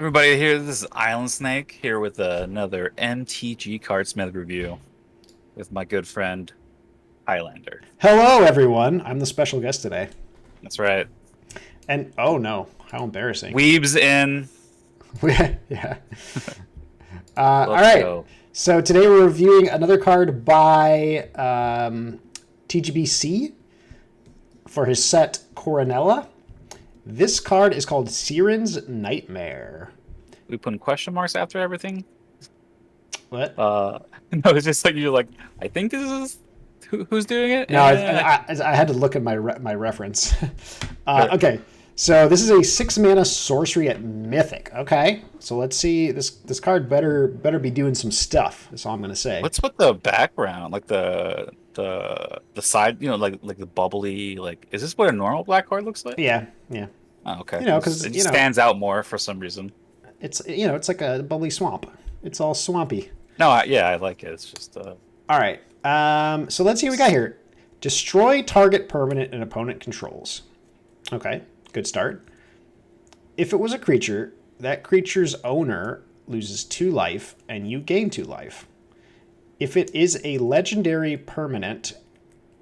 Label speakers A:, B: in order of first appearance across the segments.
A: Everybody here, this is Island Snake here with another MTG Cardsmith review with my good friend Highlander.
B: Hello, everyone. I'm the special guest today.
A: That's right.
B: And oh no, how embarrassing.
A: Weebs in.
B: Yeah. All
A: Let's
B: right.
A: go.
B: So today we're reviewing another card by TGBC for his set Corrinella. This card is called Sirins Nightmare.
A: We putting question marks after everything.
B: What?
A: Uh, no, it's just like you're like, I think this is who's doing it.
B: No, I had to look at my reference.
A: But
B: Okay, so this is a 6 mana sorcery at Mythic. Okay, so let's see. This card better be doing some stuff. That's all I'm gonna say.
A: what's with the background, like the side, like the bubbly, like is this what a normal black card looks like?
B: Yeah, yeah.
A: Oh, okay.
B: Because
A: It just stands out more for some reason.
B: it's like a bubbly swamp. It's all swampy.
A: No, yeah, I like it. It's just
B: All right. So let's see what we got here. Destroy target permanent an opponent controls. Okay, good start. If it was a creature, that creature's owner loses 2 life and you gain 2 life. If it is a legendary permanent,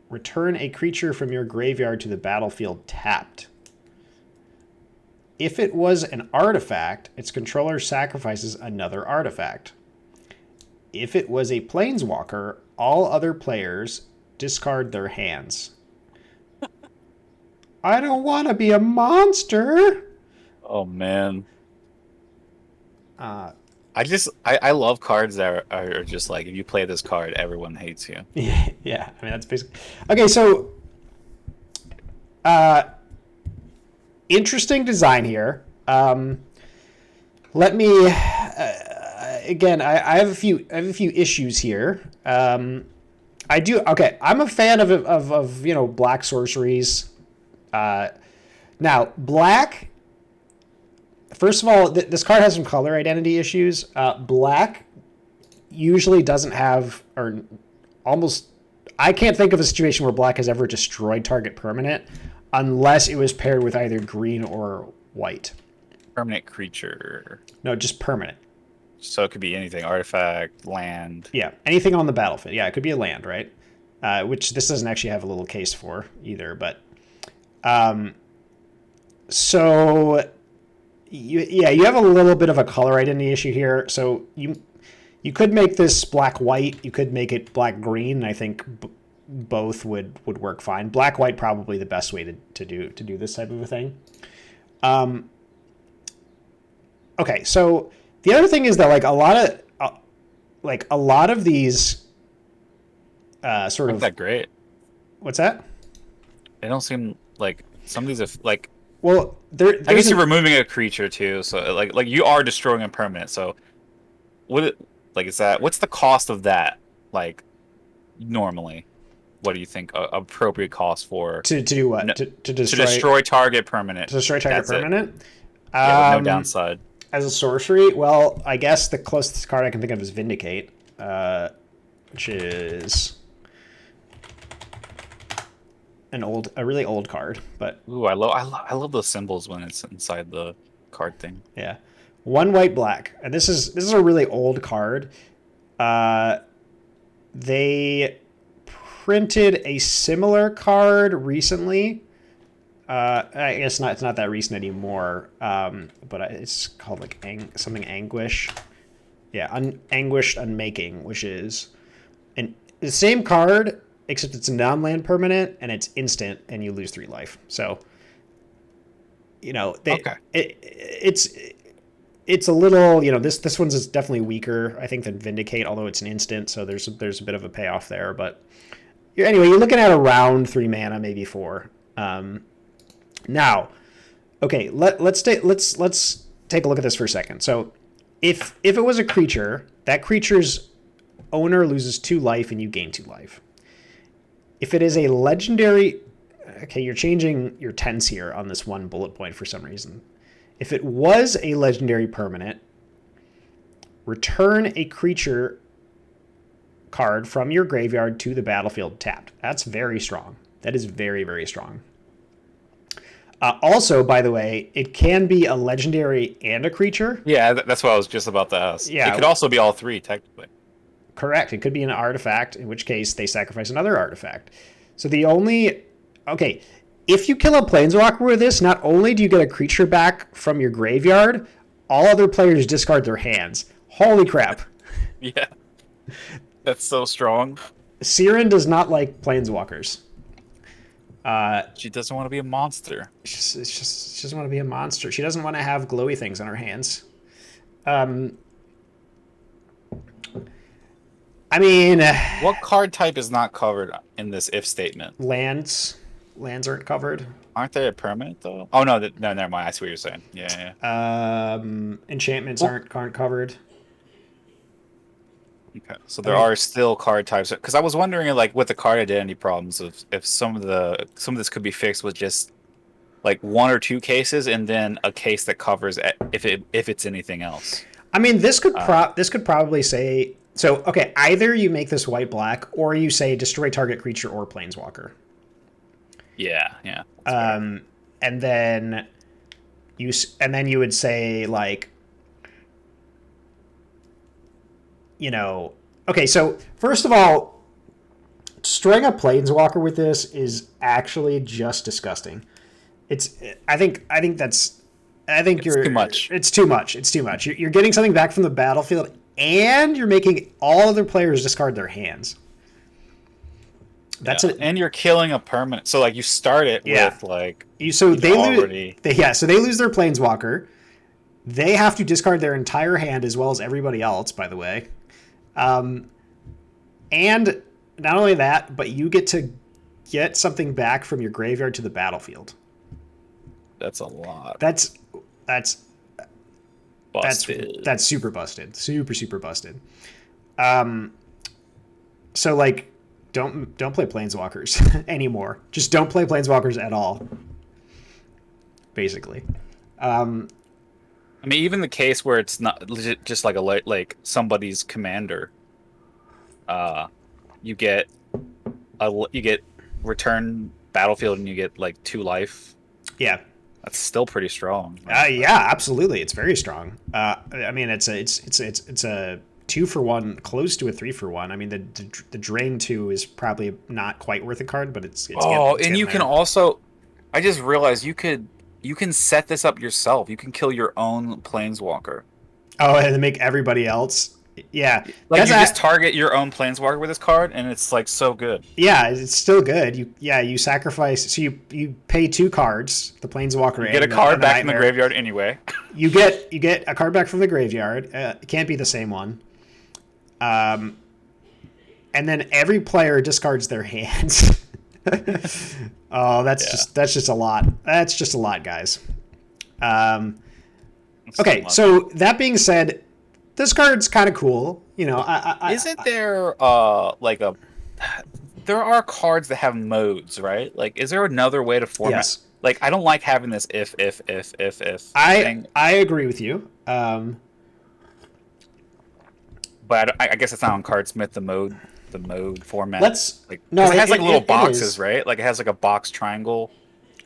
B: return a creature from your graveyard to the battlefield tapped. If it was an artifact, its controller sacrifices another artifact. If it was a planeswalker, all other players discard their hands. I don't want to be a monster.
A: oh man.
B: Uh,
A: I love cards that are just like if you play this card, everyone hates you.
B: yeah, I mean that's basically okay. So, uh, interesting design here. Let me again. I have a few issues here. I do okay. I'm a fan of black sorceries. Now black. First of all, this card has some color identity issues. Black usually doesn't have, or almost, I can't think of a situation where black has ever destroyed target permanent unless it was paired with either green or white.
A: Permanent creature.
B: No, just permanent.
A: So it could be anything, artifact, land.
B: Yeah, anything on the battlefield. Yeah, it could be a land, right? Which this doesn't actually have a little case for either. But so you have a little bit of a color identity issue here. So you could make this black white. You could make it black green. And I think both would work fine. Black white probably the best way to do this type of a thing. Okay, so the other thing is that a lot of these sort
A: Not
B: of
A: that great.
B: what's that?
A: They don't seem like some of these are like.
B: Well,
A: I guess
B: there's
A: you're removing a creature too, so like you are destroying a permanent. So what like is that? What's the cost of that? Like normally, what do you think appropriate cost for
B: to do what to
A: destroy target permanent?
B: to destroy target
A: That's it.
B: permanent.
A: Yeah, with no downside.
B: As a sorcery, well, I guess the closest card I can think of is Vindicate, which is a really old card, but
A: Ooh, I love those symbols when it's inside the card thing.
B: yeah, 1 white black, and this is a really old card. They printed a similar card recently. I guess not. It's not that recent anymore. But it's called like something anguish. Yeah, anguished unmaking, which is the same card except it's a non-land permanent and it's instant and you lose 3 life. So
A: Okay.
B: it's a little this one's is definitely weaker I think than Vindicate, although it's an instant, so there's a bit of a payoff there. But anyway, you're looking at around 3 mana, maybe 4. Now, okay, let's take a look at this for a second. So, if it was a creature, that creature's owner loses 2 life and you gain 2 life. If it is a legendary, okay, you're changing your tense here on this one bullet point for some reason. If it was a legendary permanent, return a creature card from your graveyard to the battlefield tapped. That's very strong. That is very, very strong. Also, by the way, it can be a legendary and a creature.
A: Yeah, that's what I was just about to ask.
B: Yeah.
A: It could also be all three, technically.
B: Correct. It could be an artifact, in which case they sacrifice another artifact. So the only... Okay, if you kill a planeswalker with this, not only do you get a creature back from your graveyard, all other players discard their hands. Holy crap.
A: Yeah. That's so strong.
B: Sirin does not like planeswalkers.
A: She doesn't want to be a monster.
B: She doesn't want to be a monster. She doesn't want to have glowy things on her hands. I mean...
A: What card type is not covered in this if statement?
B: Lands. Lands aren't covered.
A: Aren't they a permanent, though? Oh, no, no, never mind. I see what you're saying. Yeah, yeah.
B: Enchantments aren't covered.
A: Okay, so there are still card types. Because I was wondering, like, with the card identity problems, if some of this could be fixed with just like one or two cases, and then a case that covers if it's anything else.
B: I mean, this could probably say so. Okay, either you make this white black, or you say destroy target creature or planeswalker.
A: Yeah, yeah.
B: And then you would say, like, you know, okay, so first of all, destroying a planeswalker with this is actually just disgusting. I think it's too much. It's too much. It's too much. You're getting something back from the battlefield, and you're making all other players discard their hands.
A: And you're killing a permanent. So like you start it with like
B: they lose their planeswalker. They have to discard their entire hand as well as everybody else, by the way. And not only that, but you get to get something back from your graveyard to the battlefield.
A: That's a lot.
B: That's
A: busted.
B: That's super busted. Super busted. So like don't play planeswalkers anymore. Just don't play planeswalkers at all. Basically.
A: I mean, even the case where it's not legit, just like somebody's commander. You get return battlefield and you get like 2 life.
B: Yeah.
A: That's still pretty strong.
B: Yeah, absolutely. It's very strong. I mean, it's a 2-for-1, close to a 3-for-1. I mean, the drain 2 is probably not quite worth a card, but it's
A: and you can also. I just realized you can set this up yourself. You can kill your own planeswalker.
B: Oh, and then make everybody else. Yeah,
A: like you just target your own planeswalker with this card, and it's like so good.
B: Yeah, it's still good. You sacrifice. So you pay 2 cards. The planeswalker.
A: You get a card back from the graveyard anyway.
B: You get a card back from the graveyard. It can't be the same one. And then every player discards their hands. Oh, that's just a lot. That's just a lot, guys. Okay, so that being said, this card's kind of cool. You know,
A: isn't there like a? There are cards that have modes, right? Like, is there another way to format?
B: Yes.
A: Like, I don't like having this if.
B: I agree with you.
A: But I guess it's not on Cardsmith, the mode format. It has like little boxes, right? Like it has like a box triangle.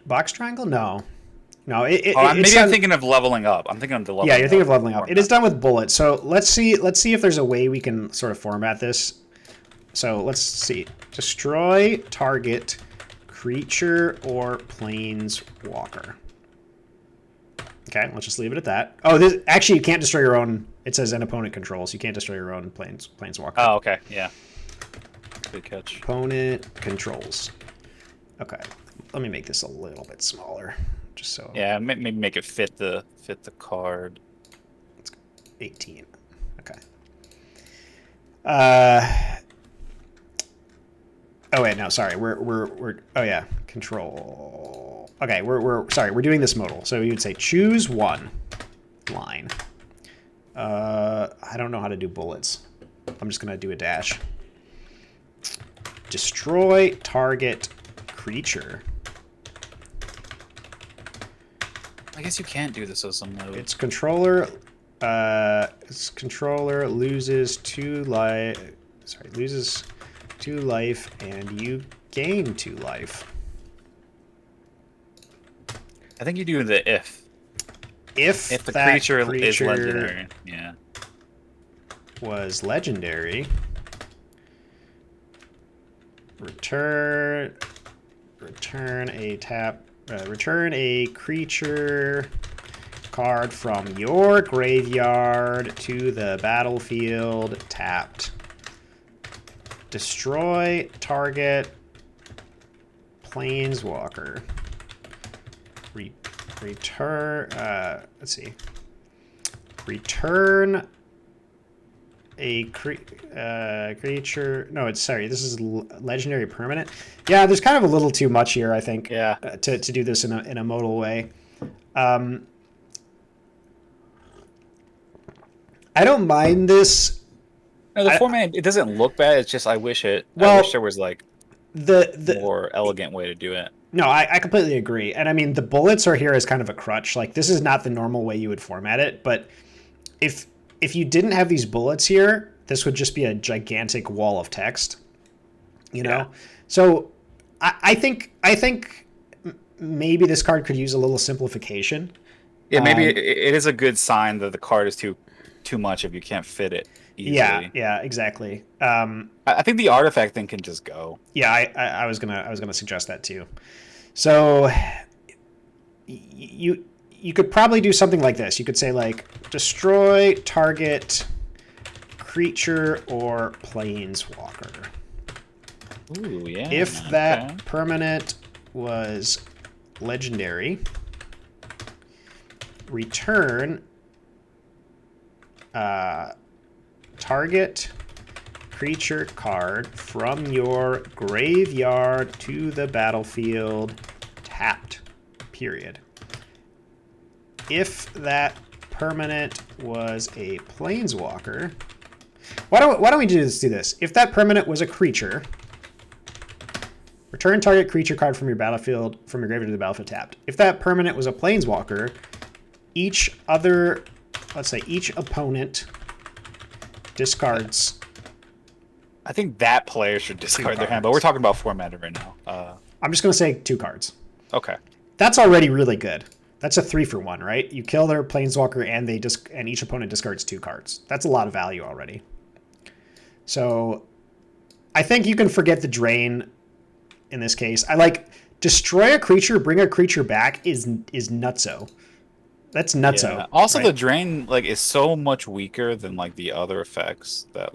B: Box triangle? No.
A: Maybe I'm thinking of leveling up. I'm thinking of the leveling up.
B: Yeah, you're thinking of leveling up. It is done with bullets. So let's see if there's a way we can sort of format this. So let's see. Destroy target creature or planeswalker. Okay, let's just leave it at that. Oh, actually, you can't destroy your own. It says an opponent controls. You can't destroy your own planeswalker.
A: Oh, okay, yeah. Good catch.
B: Opponent controls. Okay, let me make this a little bit smaller, just so.
A: Yeah, maybe make it fit the card.
B: It's 18. Okay. Oh wait, no, sorry. We're. Oh yeah, control. Okay, we're sorry. We're doing this modal. So you would say choose one line. I don't know how to do bullets. I'm just gonna do a dash. Destroy target creature.
A: I guess you can't do this as a mode.
B: Its controller. Its controller loses 2 life. Sorry, loses 2 life, and you gain 2 life.
A: I think you do the
B: If
A: the
B: that
A: creature is
B: creature
A: legendary. Yeah.
B: was legendary, return a creature card from your graveyard to the battlefield tapped. Destroy target planeswalker. Return. Let's see. Return a creature. No, it's sorry. This is legendary permanent. Yeah, there's kind of a little too much here, I think.
A: Yeah.
B: To do this in a modal way. I don't mind this.
A: No, the format, it doesn't look bad. It's just I wish there was like
B: the
A: more elegant way to do it.
B: No, I completely agree. And I mean, the bullets are here as kind of a crutch. Like, this is not the normal way you would format it. But if you didn't have these bullets here, this would just be a gigantic wall of text. You know? Yeah. So I think maybe this card could use a little simplification.
A: Yeah, maybe it is a good sign that the card is too much if you can't fit it easily.
B: Yeah, exactly.
A: I think the artifact thing can just go.
B: Yeah, I was gonna suggest that too. So you could probably do something like this. You could say like destroy target creature or planeswalker.
A: Ooh, yeah.
B: If that permanent was legendary, return target creature card from your graveyard to the battlefield tapped, period. If that permanent was a planeswalker, why don't we do this? If that permanent was a creature, return target creature card from your battlefield, from your graveyard to the battlefield tapped. If that permanent was a planeswalker, each opponent discards.
A: I think that player should discard their hand, but we're talking about formatted right now.
B: I'm just going to say 2 cards.
A: Okay.
B: That's already really good. That's a 3-for-1, right? You kill their planeswalker and each opponent discards 2 cards. That's a lot of value already. So I think you can forget the drain in this case. I like destroy a creature, bring a creature back is nutso. That's nutso.
A: Yeah. Also,
B: right?
A: the drain is so much weaker than the other effects that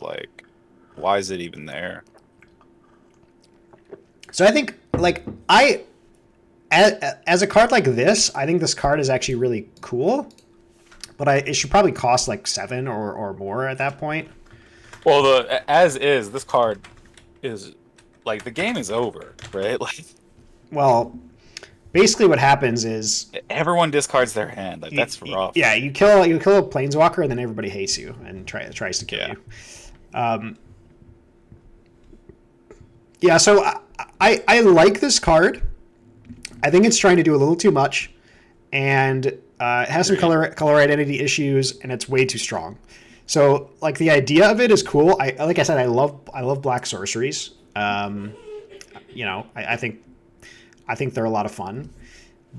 A: why is it even there?
B: So I think as a card like this, I think this card is actually really cool, but it should probably cost 7 or more at that point.
A: Well, this card is the game is over, right?
B: Well, basically what happens is
A: everyone discards their hand. That's rough.
B: Yeah, you kill a planeswalker and then everybody hates you and tries to kill you. Yeah, so I like this card. I think it's trying to do a little too much, and it has some color identity issues, and it's way too strong. So the idea of it is cool. Like I said, I love black sorceries. I think they're a lot of fun,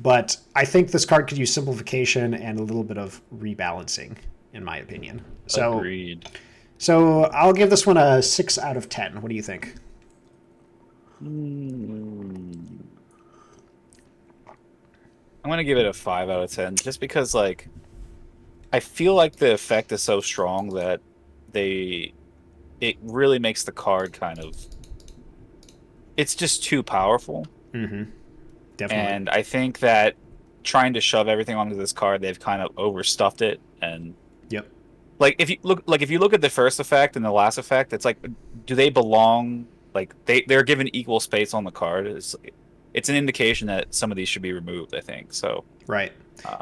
B: but I think this card could use simplification and a little bit of rebalancing, in my opinion. So,
A: agreed.
B: So I'll give this one a 6 out of 10. What do you think?
A: I'm gonna give it a 5 out of 10, just because I feel like the effect is so strong that it really makes the card it's just too powerful.
B: Mm-hmm. Definitely.
A: And I think that trying to shove everything onto this card, they've kind of overstuffed it. And
B: yep.
A: If you look at the first effect and the last effect, it's do they belong? They're given equal space on the card. It's an indication that some of these should be removed, I think. So
B: right.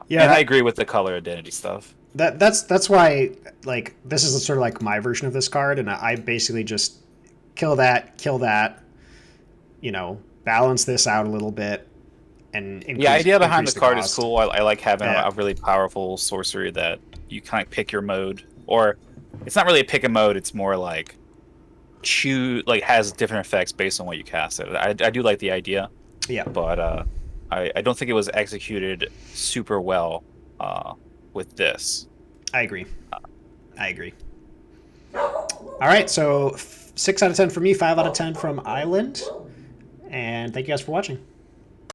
A: Yeah, and I agree with the color identity stuff.
B: That's why this is sort of my version of this card, and I basically just kill that, balance this out a little bit, and
A: the idea behind the card
B: cost.
A: is cool. I like having a really powerful sorcery that you kind of pick your mode, or it's not really a pick a mode. It's more choose has different effects based on what you cast it. I do like the idea.
B: Yeah.
A: But I don't think it was executed super well with this.
B: I agree. I agree. All right, so 6 out of 10 from me, 5 out of 10 from Island, and thank you guys for watching.